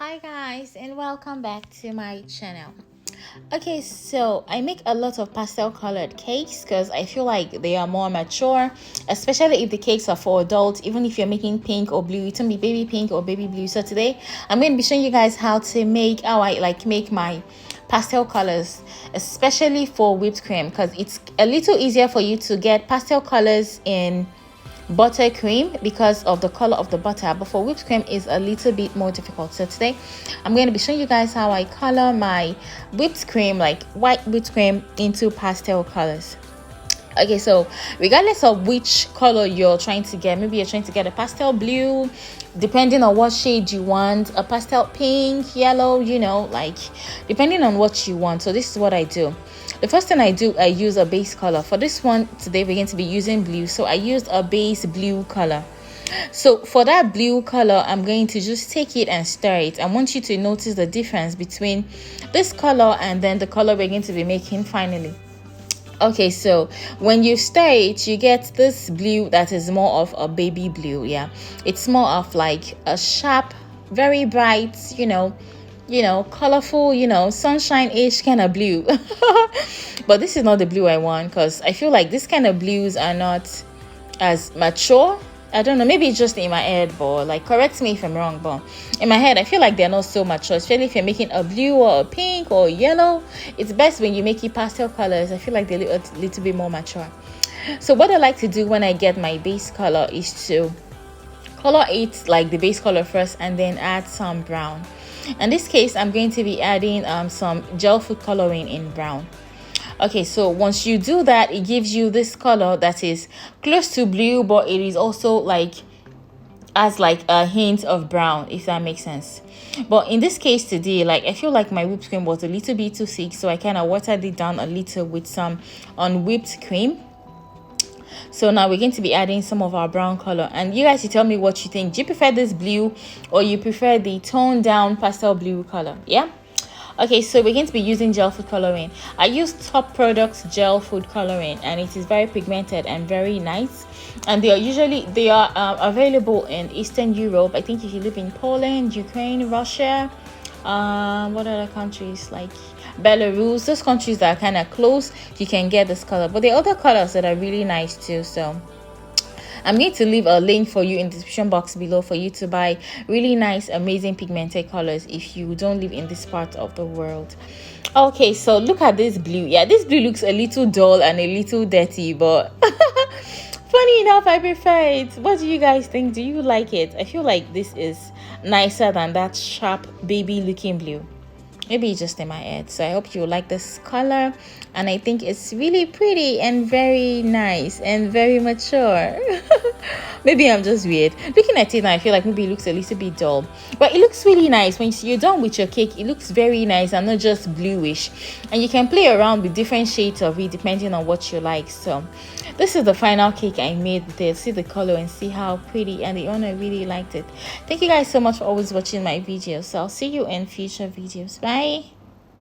Hi guys, and welcome back to my channel. Okay, so I make a lot of pastel colored cakes because I feel like they are more mature, especially if the cakes are for adults. Even if you're making pink or blue, it can be baby pink or baby blue. So today I'm going to be showing you guys how I make my pastel colors, especially for whipped cream, because it's a little easier for you to get pastel colors in buttercream because of the color of the butter, but for whipped cream is a little bit more difficult. So today I'm going to be showing you guys how I color my whipped cream, like white whipped cream, into pastel colors. Okay, so regardless of which color you're trying to get, maybe you're trying to get a pastel blue, depending on what shade you want, a pastel pink, yellow, like depending on what you want. So this is what I do. The first thing I do, I use a base color. For this one today we're going to be using blue, so I used a base blue color. So for that blue color, I'm going to just take it and stir it. I want you to notice the difference between this color and then the color we're going to be making finally. Okay, so when you stir it, you get this blue that is more of a baby blue. Yeah, it's more of like a sharp, very bright, colorful, sunshine-ish kind of blue. But this is not the blue I want, because I feel like this kind of blues are not as mature. I don't know, maybe it's just in my head, but like, correct me if I'm wrong, but in my head I feel like they're not so mature, especially if you're making a blue or a pink or a yellow. It's best when you make it pastel colors. I feel like they look a little bit more mature. So what I like to do when I get my base color is to color it like the base color first and then add some brown. In this case, I'm going to be adding some gel food coloring in brown. Okay, so once you do that, it gives you this color that is close to blue, but it is also like as like a hint of brown, if that makes sense. But in this case today, like, I feel like my whipped cream was a little bit too thick, so I kind of watered it down a little with some unwhipped cream. So now we're going to be adding some of our brown color, and you guys, you tell me what you think. Do you prefer this blue or you prefer the toned down pastel blue color? Yeah. Okay, so we're going to be using gel food coloring. I use Top Products gel food coloring, and it is very pigmented and very nice. And they are available in Eastern Europe. I think if you live in Poland, Ukraine, Russia, what other countries, like Belarus, those countries that are kind of close, you can get this color. But there are other colors that are really nice too. So I'm going to leave a link for you in the description box below for you to buy really nice, amazing pigmented colors if you don't live in this part of the world. Okay, so look at this blue. Yeah, this blue looks a little dull and a little dirty, but funny enough, I prefer it. What do you guys think? Do you like it? I feel like this is nicer than that sharp baby looking blue. Maybe it's just in my head. So I hope you like this color, and I think it's really pretty and very nice and very mature. Maybe I'm just weird looking at it now. I feel like maybe it looks a little bit dull, but it looks really nice. When you're done with your cake, it looks very nice and not just bluish, and you can play around with different shades of it depending on what you like. So this is the final cake I made with it. See the color and see how pretty, and the owner really liked it. Thank you guys so much for always watching my videos. So I'll see you in future videos. Bye.